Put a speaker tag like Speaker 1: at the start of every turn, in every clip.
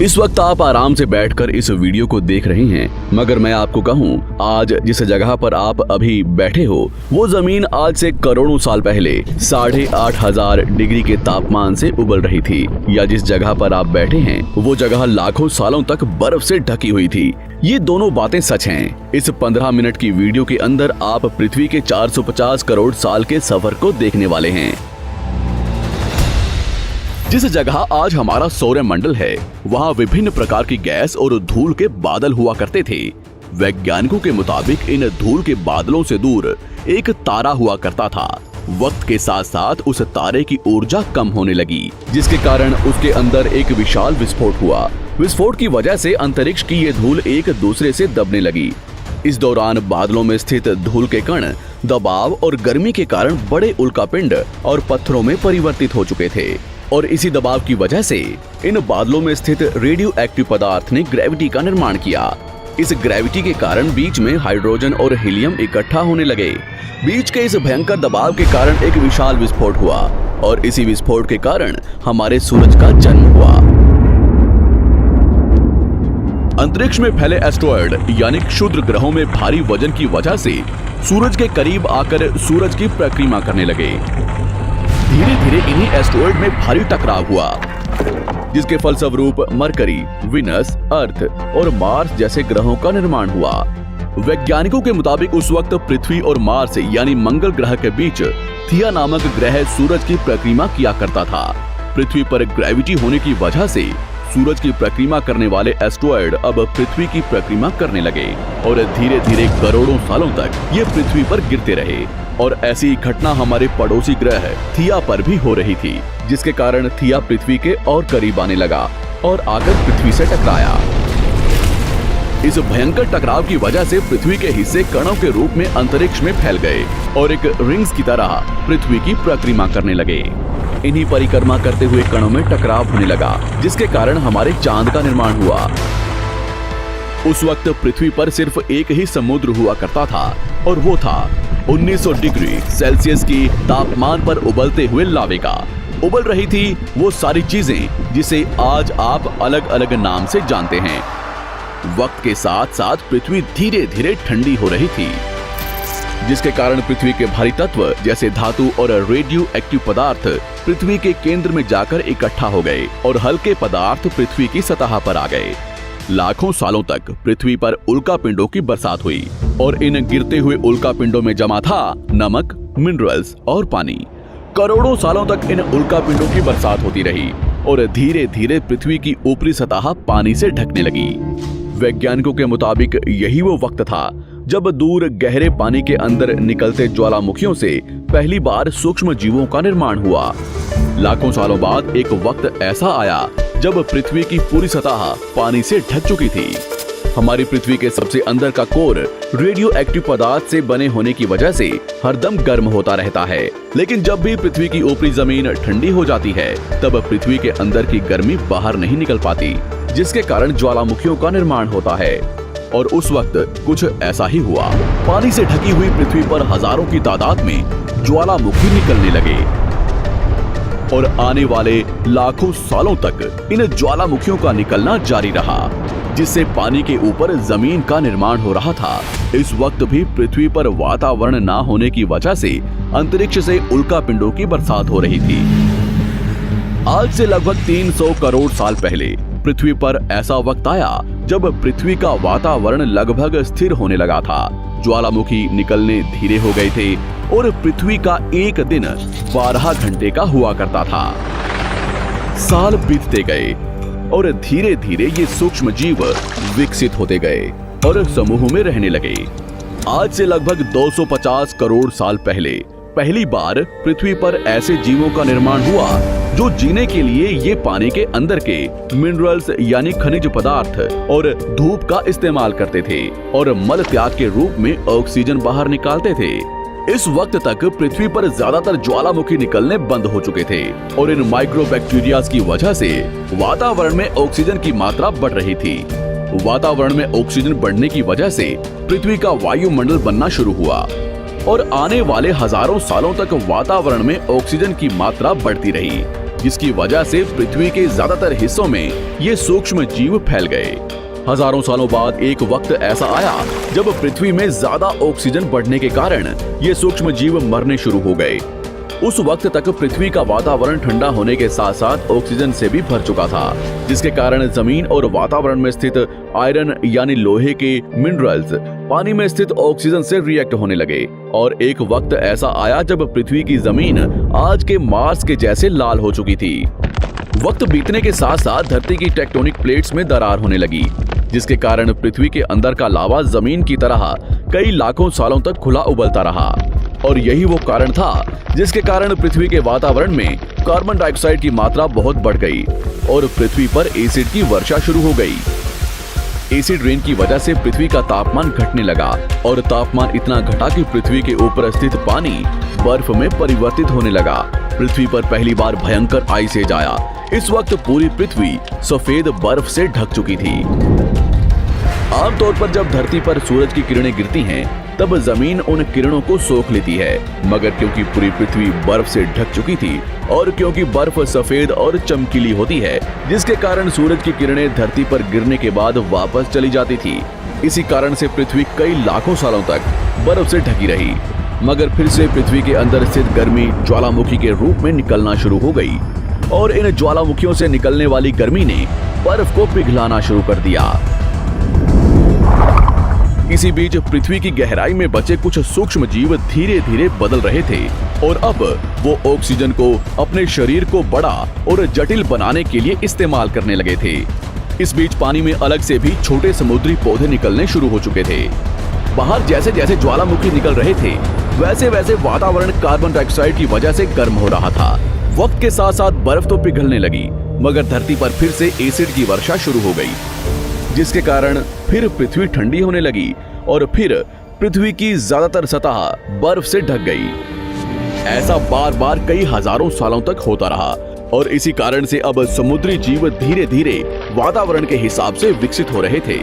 Speaker 1: इस वक्त आप आराम से बैठकर इस वीडियो को देख रहे हैं, मगर मैं आपको कहूं, आज जिस जगह पर आप अभी बैठे हो वो जमीन आज से करोड़ों साल पहले 8,500 डिग्री के तापमान से उबल रही थी, या जिस जगह पर आप बैठे हैं वो जगह लाखों सालों तक बर्फ से ढकी हुई थी। ये दोनों बातें सच हैं। इस 15 मिनट की वीडियो के अंदर आप पृथ्वी के 450 करोड़ साल के सफर को देखने वाले हैं। जिस जगह आज हमारा सौरमंडल है, वहाँ विभिन्न प्रकार की गैस और धूल के बादल हुआ करते थे। वैज्ञानिकों के मुताबिक इन धूल के बादलों से दूर एक तारा हुआ करता था। वक्त के साथ साथ उस तारे की ऊर्जा कम होने लगी, जिसके कारण उसके अंदर एक विशाल विस्फोट हुआ। विस्फोट की वजह से अंतरिक्ष की ये धूल एक दूसरे से दबने लगी। इस दौरान बादलों में स्थित धूल के कण दबाव और गर्मी के कारण बड़े उल्कापिंड और पत्थरों में परिवर्तित हो चुके थे, और इसी दबाव की वजह से इन बादलों में स्थित रेडियो एक्टिव पदार्थ ने ग्रेविटी का निर्माण किया। इस ग्रेविटी के कारण बीच में हाइड्रोजन और हीलियम इकट्ठा होने लगे। बीच के इस भयंकर दबाव के कारण एक विशाल विस्फोट हुआ, और इसी विस्फोट के कारण हमारे सूरज का जन्म हुआ। अंतरिक्ष में फैले एस्टेरॉयड यानी क्षुद्र ग्रहों में भारी वजन की वजह से सूरज के करीब आकर सूरज की परिक्रमा करने लगे। धीरे धीरे इन्हीं एस्टेरॉयड में भारी टकराव हुआ, जिसके फलस्वरूप मरकरी, विनस, अर्थ और मार्स जैसे ग्रहों का निर्माण हुआ। वैज्ञानिकों के मुताबिक उस वक्त पृथ्वी और मार्स यानी मंगल ग्रह के बीच थिया नामक ग्रह सूरज की परिक्रमा किया करता था। पृथ्वी पर ग्रेविटी होने की वजह से सूरज की परिक्रमा करने वाले एस्टेरॉयड अब पृथ्वी की परिक्रमा करने लगे, और धीरे धीरे करोड़ों सालों तक ये पृथ्वी पर गिरते रहे। और ऐसी घटना हमारे पड़ोसी ग्रह थिया पर भी हो रही थी, जिसके कारण थिया पृथ्वी के और करीब आने लगा और आकर पृथ्वी से टकराया। इस भयंकर टकराव की वजह से पृथ्वी के हिस्से कणों के रूप में अंतरिक्ष में फैल गए और एक रिंग्स की तरह पृथ्वी की परिक्रमा करने लगे। इन्हीं परिक्रमा करते हुए कणों में टकराव होने लगा, जिसके कारण हमारे चांद का निर्माण हुआ। उस वक्त पृथ्वी पर सिर्फ एक ही समुद्र हुआ करता था, और वो था 1900 डिग्री सेल्सियस की तापमान पर उबलते हुए लावे का। उबल रही थी वो सारी चीजें जिसे आज आप अलग अलग नाम से जानते हैं। वक्त के साथ साथ पृथ्वी धीरे धीरे ठंडी हो रही थी, जिसके कारण पृथ्वी के भारी तत्व जैसे धातु और रेडियो एक्टिव पदार्थ पृथ्वी के केंद्र में जाकर इकट्ठा हो गए, और हल्के पदार्थ पृथ्वी की सतह पर आ गए। लाखों सालों तक पृथ्वी पर उल्कापिंडों की बरसात हुई, और इन गिरते हुए उल्कापिंडों में जमा था नमक, मिनरल्स और पानी। करोड़ों सालों तक इन उल्कापिंडों की बरसात होती रही, और धीरे धीरे पृथ्वी की ऊपरी सतह पानी से ढकने लगी। वैज्ञानिकों के मुताबिक यही वो वक्त था जब दूर गहरे पानी के अंदर निकलते ज्वालामुखियों से पहली बार सूक्ष्म जीवों का निर्माण हुआ। लाखों सालों बाद एक वक्त ऐसा आया जब पृथ्वी की पूरी सतह पानी से ढक चुकी थी। हमारी पृथ्वी के सबसे अंदर का कोर रेडियो एक्टिव पदार्थ से बने होने की वजह से हरदम गर्म होता रहता है, लेकिन जब भी पृथ्वी की ऊपरी जमीन ठंडी हो जाती है, तब पृथ्वी के अंदर की गर्मी बाहर नहीं निकल पाती, जिसके कारण ज्वालामुखियों का निर्माण होता है। और उस वक्त कुछ ऐसा ही हुआ। पानी से ढकी हुई पृथ्वी पर हजारों की तादाद में ज्वालामुखी निकलने लगे, और आने वाले लाखों सालों तक इन ज्वालामुखियों का निकलना जारी रहा, जिससे पानी के ऊपर जमीन का निर्माण हो रहा था। इस वक्त भी पृथ्वी पर वातावरण ना होने की वजह से अंतरिक्ष से उल्कापिंडों की बरसात हो रही थी। आज से लगभग 300 करोड़ साल पहले पृथ्वी पर ऐसा वक्त आया जब पृथ्वी का वातावरण लगभग स्थिर होने लगा था। ज्वालामुखी निकलने धीरे हो गए थे, और पृथ्वी का एक दिन 12 घंटे का हुआ करता था। साल बीतते गए, और धीरे धीरे ये सूक्ष्म जीव विकसित होते गए और समूह में रहने लगे। आज से लगभग 250 करोड़ साल पहले पहली बार पृथ्वी पर ऐसे जीवों का निर्माण हुआ जो जीने के लिए ये पानी के अंदर के मिनरल्स यानी खनिज पदार्थ और धूप का इस्तेमाल करते थे, और मल त्याग के रूप में ऑक्सीजन बाहर निकालते थे। इस वक्त तक पृथ्वी पर ज्यादातर ज्वालामुखी निकलने बंद हो चुके थे, और इन माइक्रोबैक्टीरियाज की वजह से वातावरण में ऑक्सीजन की मात्रा बढ़ रही थी। वातावरण में ऑक्सीजन बढ़ने की वजह से पृथ्वी का वायुमंडल बनना शुरू हुआ, और आने वाले हजारों सालों तक वातावरण में ऑक्सीजन की मात्रा बढ़ती रही। जिसकी वजह से पृथ्वी के ज्यादातर हिस्सों में ये सूक्ष्म जीव फैल गए। हजारों सालों बाद एक वक्त ऐसा आया जब पृथ्वी में ज्यादा ऑक्सीजन बढ़ने के कारण ये सूक्ष्म जीव मरने शुरू हो गए। उस वक्त तक पृथ्वी का वातावरण ठंडा होने के साथ साथ ऑक्सीजन से भी भर चुका था, जिसके कारण जमीन और वातावरण में स्थित आयरन यानी लोहे के मिनरल्स पानी में स्थित ऑक्सीजन से रिएक्ट होने लगे। और एक वक्त ऐसा आया जब पृथ्वी की जमीन आज के मार्स के जैसे लाल हो चुकी थी। वक्त बीतने के साथ साथ धरती की टेक्टोनिक प्लेट्स में दरार होने लगी, जिसके कारण पृथ्वी के अंदर का लावा जमीन की तरह कई लाखों सालों तक खुला उबलता रहा। और यही वो कारण था जिसके कारण पृथ्वी के वातावरण में कार्बन डाइऑक्साइड की मात्रा बहुत बढ़ गई और पृथ्वी पर एसिड की वर्षा शुरू हो गई। एसिड रेन की वजह से पृथ्वी का तापमान घटने लगा और तापमान इतना घटा कि पृथ्वी के ऊपर स्थित पानी बर्फ में परिवर्तित होने लगा। पृथ्वी पर पहली बार भयंकर आइस एज आया। इस वक्त पूरी पृथ्वी सफेद बर्फ से ढक चुकी थी। आमतौर पर जब धरती पर सूरज की किरणें गिरती हैं, तब जमीन उन किरणों को सोख लेती है, मगर क्योंकि पूरी पृथ्वी बर्फ से ढक चुकी थी और क्योंकि बर्फ सफेद और चमकीली होती है, जिसके कारण सूरज की किरणें धरती पर गिरने के बाद वापस चली जाती थी। इसी कारण से पृथ्वी कई लाखों सालों तक बर्फ से ढकी रही, मगर फिर से पृथ्वी के अंदर स्थित गर्मी ज्वालामुखी के रूप में निकलना शुरू हो गई और इन ज्वालामुखियों से निकलने वाली गर्मी ने बर्फ को पिघलाना शुरू कर दिया। इसी बीच पृथ्वी की गहराई में बचे कुछ सूक्ष्म जीव धीरे धीरे बदल रहे थे और अब वो ऑक्सीजन को अपने शरीर को बड़ा और जटिल बनाने के लिए इस्तेमाल करने लगे थे। इस बीच पानी में अलग से भी छोटे समुद्री पौधे निकलने शुरू हो चुके थे। बाहर जैसे जैसे ज्वालामुखी निकल रहे थे, वैसे वैसे वातावरण कार्बन डाइऑक्साइड की वजह से गर्म हो रहा था। वक्त के साथ साथ बर्फ तो पिघलने लगी, मगर धरती पर फिर से एसिड की वर्षा शुरू हो गई, जिसके कारण फिर पृथ्वी ठंडी होने लगी और फिर पृथ्वी की ज्यादातर सतह बर्फ से ढक गई। ऐसा बार बार कई हजारों सालों तक होता रहा और इसी कारण से अब समुद्री जीव धीरे धीरे वातावरण के हिसाब से विकसित हो रहे थे।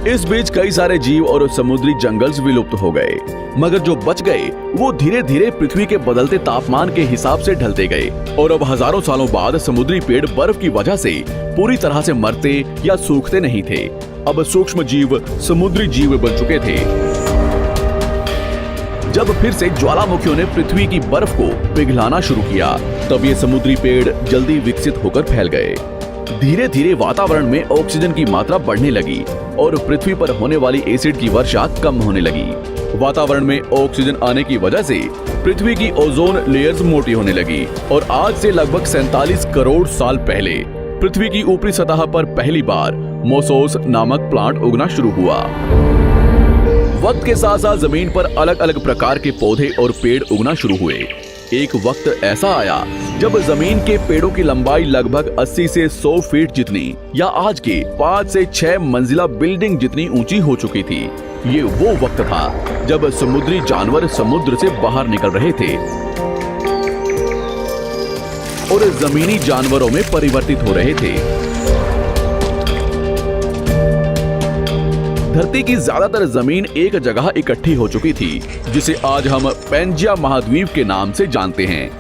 Speaker 1: इस बीच कई सारे जीव और समुद्री जंगल्स विलुप्त हो गए, मगर जो बच गए वो धीरे धीरे पृथ्वी के बदलते तापमान के हिसाब से ढलते गए और अब हजारों सालों बाद समुद्री पेड़ बर्फ की वजह से पूरी तरह से मरते या सूखते नहीं थे। अब सूक्ष्म जीव समुद्री जीव बन चुके थे। जब फिर से ज्वालामुखियों ने पृथ्वी की बर्फ को पिघलाना शुरू किया, तब ये समुद्री पेड़ जल्दी विकसित होकर फैल गए। धीरे धीरे वातावरण में ऑक्सीजन की मात्रा बढ़ने लगी और पृथ्वी पर होने वाली एसिड की वर्षा कम होने लगी। वातावरण में ऑक्सीजन आने की वजह से पृथ्वी की ओजोन लेयर्स मोटी होने लगी और आज से लगभग 47 करोड़ साल पहले पृथ्वी की ऊपरी सतह पर पहली बार मोसोस नामक प्लांट उगना शुरू हुआ। वक्त के साथ साथ जमीन पर अलग अलग प्रकार के पौधे और पेड़ उगना शुरू हुए। एक वक्त ऐसा आया जब जमीन के पेड़ों की लंबाई लगभग 80 से 100 फीट जितनी या आज के 5 से 6 मंजिला बिल्डिंग जितनी ऊंची हो चुकी थी। ये वो वक्त था जब समुद्री जानवर समुद्र से बाहर निकल रहे थे और जमीनी जानवरों में परिवर्तित हो रहे थे। धरती की ज्यादातर जमीन एक जगह इकट्ठी हो चुकी थी, जिसे आज हम पैंजिया महाद्वीप के नाम से जानते हैं।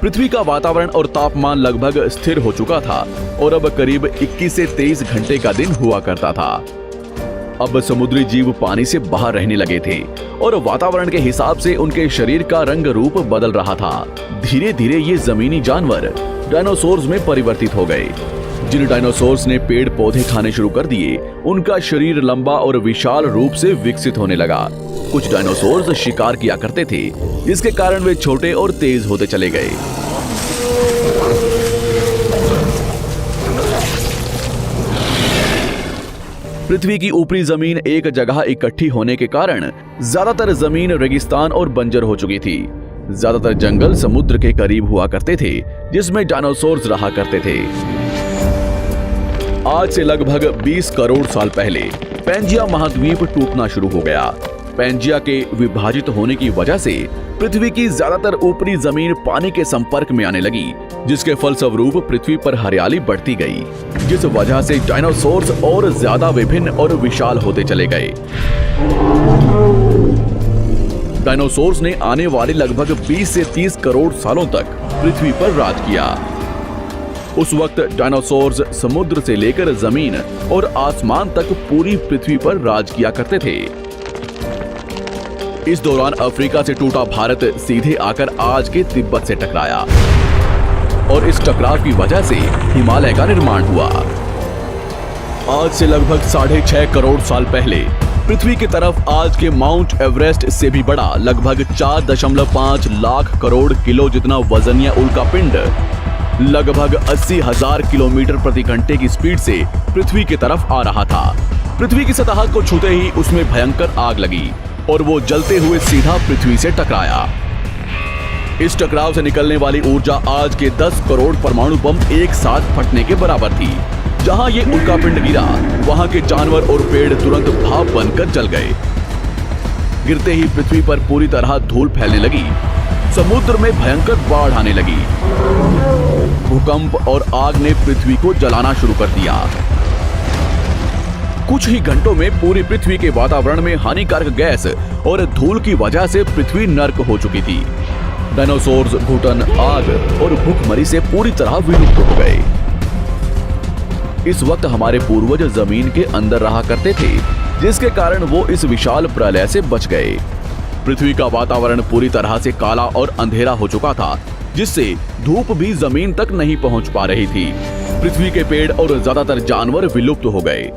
Speaker 1: पृथ्वी का वातावरण और तापमान लगभग स्थिर हो चुका था और अब करीब 21 से 23 घंटे का दिन हुआ करता था। अब समुद्री जीव पानी से बाहर रहने लगे थे और वातावरण के हिसाब से उनके शरीर का रंग रूप बदल रहा था। धीरे धीरे ये जमीनी जानवर डायनासोर्स में परिवर्तित हो गए। जिन डायनासोर्स ने पेड़ पौधे खाने शुरू कर दिए, उनका शरीर लंबा और विशाल रूप से विकसित होने लगा। कुछ डायनासोर्स शिकार किया करते थे, जिसके कारण वे छोटे और तेज होते चले गए। पृथ्वी की ऊपरी जमीन एक जगह इकट्ठी होने के कारण ज्यादातर जमीन रेगिस्तान और बंजर हो चुकी थी। ज्यादातर जंगल समुद्र के करीब हुआ करते थे, जिसमें डायनासोर्स रहा करते थे। आज से लगभग 20 करोड़ साल पहले पैंजिया महाद्वीप टूटना शुरू हो गया। पैंजिया के विभाजित होने की वजह से पृथ्वी की ज्यादातर ऊपरी जमीन पानी के संपर्क में आने लगी, जिसके फलस्वरूप पृथ्वी पर हरियाली बढ़ती गई, जिस वजह से डायनासोर्स और ज्यादा विभिन्न और विशाल होते चले गए। डायनासोर्स ने आने वाले लगभग 20 से 30 करोड़ सालों तक पृथ्वी पर राज किया। उस वक्त डायनासोर्स समुद्र से लेकर जमीन और आसमान तक पूरी पृथ्वी पर राज किया करते थे। इस दौरान अफ्रीका से टूटा भारत सीधे आकर आज के तिब्बत से टकराया और इस टकराव की वजह से हिमालय का निर्माण हुआ। आज से लगभग 6.5 करोड़ साल पहले पृथ्वी की तरफ आज के माउंट एवरेस्ट से भी बड़ा लगभग 4.5 लाख करोड़ किलो जितना वजनिया उल्कापिंड लगभग 80,000 किलोमीटर प्रति घंटे की स्पीड से पृथ्वी की तरफ आ रहा था। पृथ्वी की सतह को छूते ही उसमें भयंकर आग लगी और वो जलते हुए सीधा पृथ्वी से टकराया। इस टकराव से निकलने वाली ऊर्जा आज के 10 करोड़ परमाणु बम एक साथ फटने के बराबर थी। जहां ये उल्कापिंड गिरा, वहां के जानवर और पेड़ तुरंत भाप बनकर जल गए। गिरते ही पृथ्वी पर पूरी तरह धूल फैलने लगी। समुद्र में भयंकर बाढ़ आने लगी। भूकंप और आग ने पृथ्वी को जलाना शुरू कर दिया। कुछ ही घंटों में पूरी पृथ्वी के वातावरण में हानिकारक गैस और धूल की वजह से पृथ्वी नर्क हो चुकी थी। डायनासोर्स, घुटन, आग और भूखमरी से पूरी तरह विलुप्त हो गए। इस वक्त हमारे पूर्वज जमीन के अंदर रहा करते थे, जिसके कारण वो इस विशाल प्रलय से बच गए। पृथ्वी का वातावरण पूरी तरह से काला और अंधेरा हो चुका था, जिससे धूप भी जमीन तक नहीं पहुंच पा रही थी। पृथ्वी के पेड़ और ज्यादातर जानवर विलुप्त हो गए।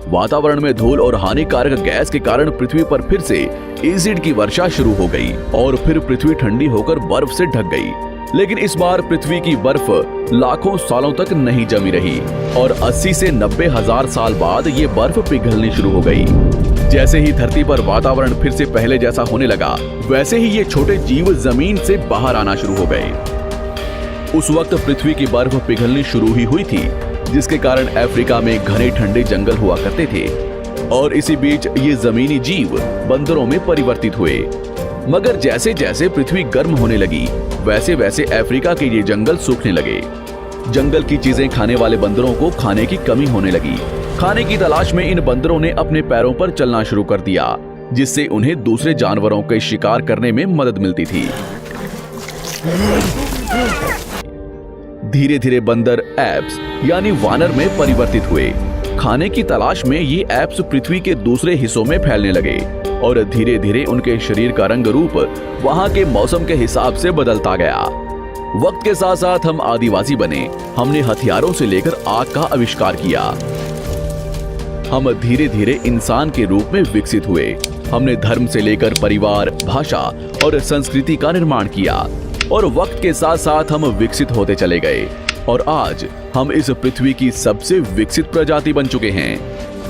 Speaker 1: वातावरण में धूल और हानिकारक गैस के कारण पृथ्वी पर फिर से एसिड की वर्षा शुरू हो गई और फिर पृथ्वी ठंडी होकर बर्फ से ढक गई। लेकिन इस बार पृथ्वी की बर्फ लाखों सालों तक नहीं जमी रही और 80 से 90 हजार साल बाद ये बर्फ पिघलनी शुरू हो गई। जैसे ही धरती पर वातावरण फिर से पहले जैसा होने लगा, वैसे ही ये छोटे जीव जमीन से बाहर आना शुरू हो गए। उस वक्त पृथ्वी की बर्फ पिघलनी शुरू ही हुई थी, जिसके कारण अफ्रीका में घने ठंडे जंगल हुआ करते थे और इसी बीच ये जमीनी जीव बंदरों में परिवर्तित हुए। मगर जैसे जैसे पृथ्वी गर्म होने लगी, वैसे वैसे अफ्रीका के ये जंगल सूखने लगे। जंगल की चीजें खाने वाले बंदरों को खाने की कमी होने लगी। खाने की तलाश में इन बंदरों ने अपने पैरों पर चलना शुरू कर दिया, जिससे उन्हें दूसरे जानवरों के शिकार करने में मदद मिलती थी। धीरे धीरे बंदर एप्स यानी वानर में परिवर्तित हुए। खाने की तलाश में ये एप्स पृथ्वी के दूसरे हिस्सों में फैलने लगे और धीरे धीरे उनके शरीर का रंग रूप वहां के मौसम के हिसाब से बदलता गया। वक्त के साथ साथ हम आदिवासी बने। हमने हथियारों से लेकर आग का आविष्कार किया। हम धीरे धीरे इंसान के रूप में विकसित हुए। हमने धर्म से लेकर परिवार, भाषा और संस्कृति का निर्माण किया और वक्त के साथ साथ हम विकसित होते चले गए और आज हम इस पृथ्वी की सबसे विकसित प्रजाति बन चुके हैं।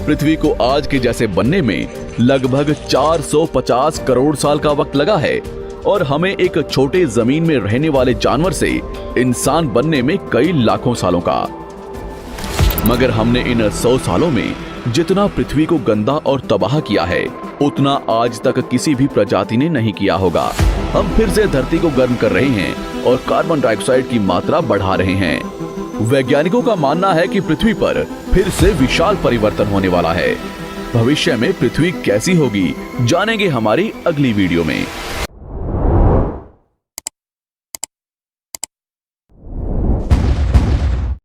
Speaker 1: पृथ्वी को आज के जैसे बनने में लगभग 450 करोड़ साल का वक्त लगा है और हमें एक छोटे जमीन में रहने वाले जानवर से इंसान बनने में कई लाखों सालों का। मगर हमने इन 100 सालों में जितना पृथ्वी को गंदा और तबाह किया है, उतना आज तक किसी भी प्रजाति ने नहीं किया होगा। हम फिर से धरती को गर्म कर रहे हैं और कार्बन डाइऑक्साइड की मात्रा बढ़ा रहे हैं। वैज्ञानिकों का मानना है कि पृथ्वी पर फिर से विशाल परिवर्तन होने वाला है। भविष्य में पृथ्वी कैसी होगी, जानेंगे हमारी अगली वीडियो में।